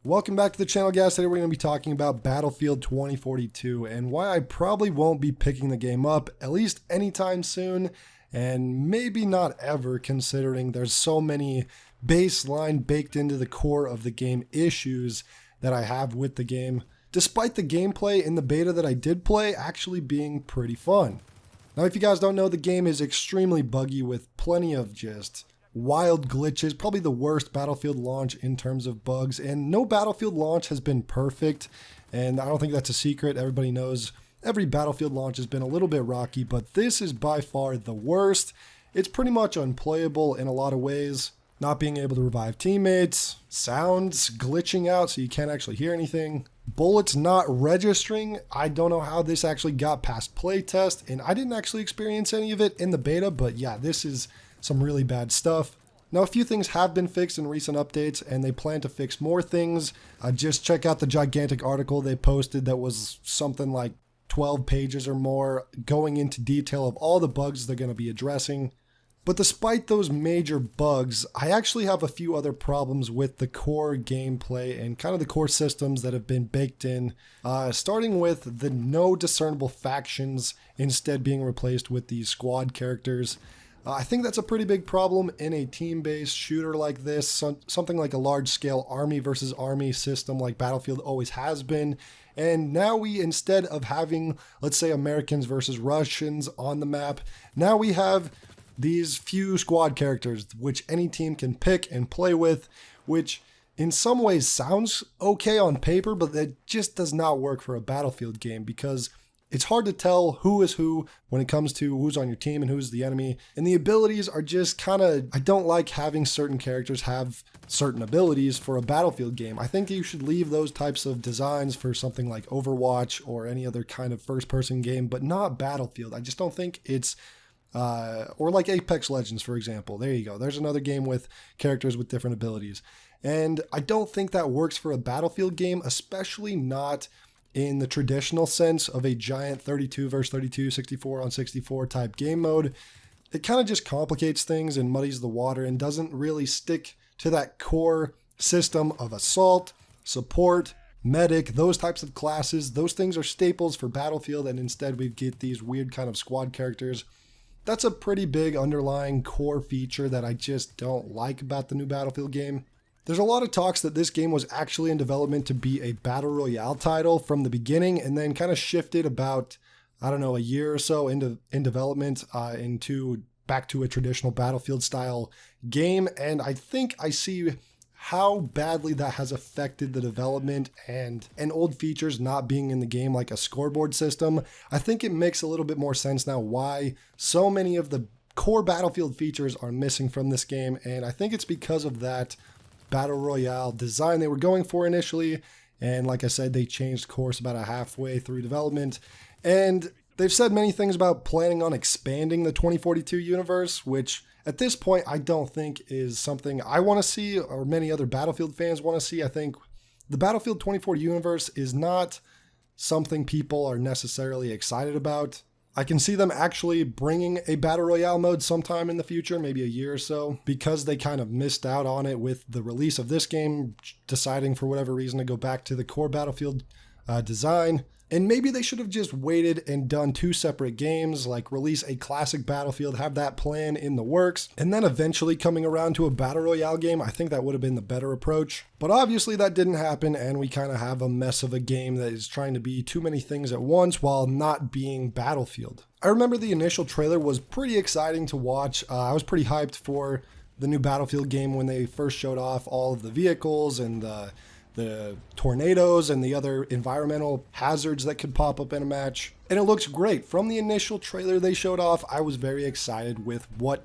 Welcome back to the channel, guys. Today we're going to be talking about Battlefield 2042 and why I probably won't be picking the game up, at least anytime soon, and maybe not ever, considering there's so many baseline baked into the core of the game issues that I have with the game, despite the gameplay in the beta that I did play actually being pretty fun. Now, if you guys don't know, the game is extremely buggy with plenty of just wild glitches, probably the worst Battlefield launch in terms of bugs, and no Battlefield launch has been perfect, and I don't think that's a secret. Everybody knows every Battlefield launch has been a little bit rocky, but this is by far the worst. It's pretty much unplayable in a lot of ways. Not being able to revive teammates, sounds glitching out so you can't actually hear anything, bullets not registering. I don't know how this actually got past playtest, and I didn't actually experience any of it in the beta, but yeah, this is some really bad stuff. Now, a few things have been fixed in recent updates, and they plan to fix more things. Just check out the gigantic article they posted that was something like 12 pages or more, going into detail of all the bugs they're going to be addressing. But despite those major bugs, I actually have a few other problems with the core gameplay and kind of the core systems that have been baked in, starting with the no discernible factions instead being replaced with these squad characters. I think that's a pretty big problem in a team-based shooter like this, something like a large-scale army versus army system like Battlefield always has been. And now we, instead of having, let's say, Americans versus Russians on the map, now we have these few squad characters which any team can pick and play with, which in some ways sounds okay on paper, but that just does not work for a Battlefield game because it's hard to tell who is who when it comes to who's on your team and who's the enemy. And the abilities are just kind of, I don't like having certain characters have certain abilities for a Battlefield game. I think you should leave those types of designs for something like Overwatch or any other kind of first-person game, but not Battlefield. I just don't think it's, or like Apex Legends, for example. There you go. There's another game with characters with different abilities. And I don't think that works for a Battlefield game, especially not in the traditional sense of a giant 32 versus 32, 64 on 64 type game mode. It kind of just complicates things and muddies the water and doesn't really stick to that core system of assault, support, medic, those types of classes. Those things are staples for Battlefield, and instead we get these weird kind of squad characters. That's a pretty big underlying core feature that I just don't like about the new Battlefield game. There's a lot of talks that this game was actually in development to be a Battle Royale title from the beginning and then kind of shifted about, I don't know, a year or so in development into back to a traditional Battlefield style game. And I think I see how badly that has affected the development and old features not being in the game, like a scoreboard system. I think it makes a little bit more sense now why so many of the core Battlefield features are missing from this game. And I think it's because of that Battle Royale design they were going for initially, and like I said, they changed course about halfway through development, and they've said many things about planning on expanding the 2042 universe, which at this point I don't think is something I want to see or many other Battlefield fans want to see. I think the Battlefield 2040 universe is not something people are necessarily excited about. I can see them actually bringing a Battle Royale mode sometime in the future, maybe a year or so, because they kind of missed out on it with the release of this game, deciding for whatever reason to go back to the core Battlefield design. And maybe they should have just waited and done two separate games, like release a classic Battlefield, have that plan in the works, and then eventually coming around to a Battle Royale game. I think that would have been the better approach. But obviously that didn't happen, and we kind of have a mess of a game that is trying to be too many things at once while not being Battlefield. I remember the initial trailer was pretty exciting to watch. I was pretty hyped for the new Battlefield game when they first showed off all of the vehicles and the tornadoes and the other environmental hazards that could pop up in a match. And it looks great. From the initial trailer they showed off, I was very excited with what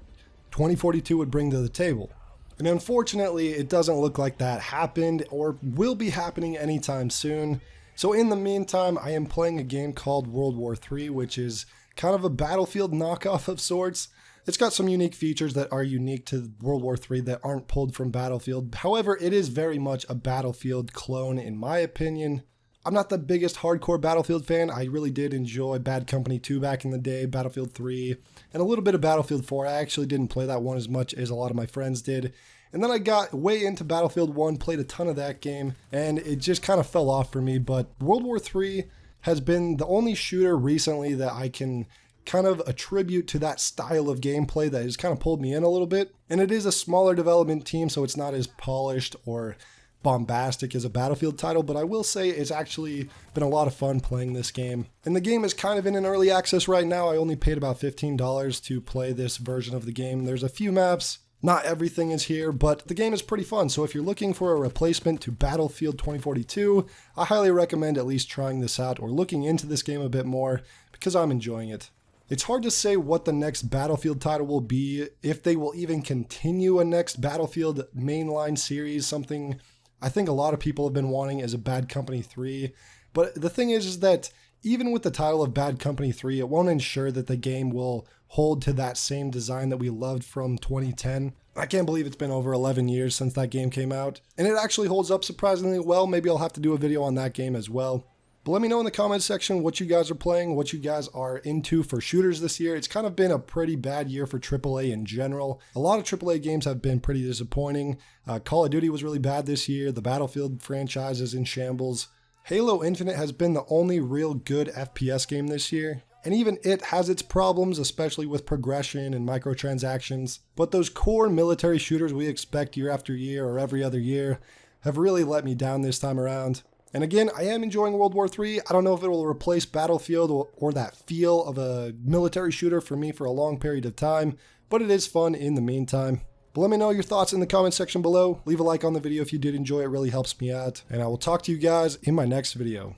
2042 would bring to the table. And unfortunately, it doesn't look like that happened or will be happening anytime soon. So in the meantime, I am playing a game called World War III, which is kind of a Battlefield knockoff of sorts. It's got some unique features that are unique to World War III that aren't pulled from Battlefield. However, it is very much a Battlefield clone in my opinion. I'm not the biggest hardcore Battlefield fan. I really did enjoy Bad Company 2 back in the day, Battlefield 3, and a little bit of Battlefield 4. I actually didn't play that one as much as a lot of my friends did. And then I got way into Battlefield 1, played a ton of that game, and it just kind of fell off for me. But World War III has been the only shooter recently that I can kind of attribute to that style of gameplay that has kind of pulled me in a little bit. And it is a smaller development team, so it's not as polished or bombastic as a Battlefield title, but I will say it's actually been a lot of fun playing this game. And the game is kind of in an early access right now. I only paid about $15 to play this version of the game. There's a few maps, not everything is here, but the game is pretty fun. So if you're looking for a replacement to Battlefield 2042, I highly recommend at least trying this out or looking into this game a bit more because I'm enjoying it. It's hard to say what the next Battlefield title will be, if they will even continue a next Battlefield mainline series. Something I think a lot of people have been wanting is a Bad Company 3. But the thing is that even with the title of Bad Company 3, it won't ensure that the game will hold to that same design that we loved from 2010. I can't believe it's been over 11 years since that game came out. And it actually holds up surprisingly well. Maybe I'll have to do a video on that game as well. But let me know in the comments section what you guys are playing, what you guys are into for shooters this year. It's kind of been a pretty bad year for AAA in general. A lot of AAA games have been pretty disappointing. Call of Duty was really bad this year. The Battlefield franchise is in shambles. Halo Infinite has been the only real good FPS game this year. And even it has its problems, especially with progression and microtransactions. But those core military shooters we expect year after year or every other year have really let me down this time around. And again, I am enjoying World War III. I don't know if it will replace Battlefield or that feel of a military shooter for me for a long period of time, but it is fun in the meantime. But let me know your thoughts in the comment section below. Leave a like on the video if you did enjoy it, really helps me out. And I will talk to you guys in my next video.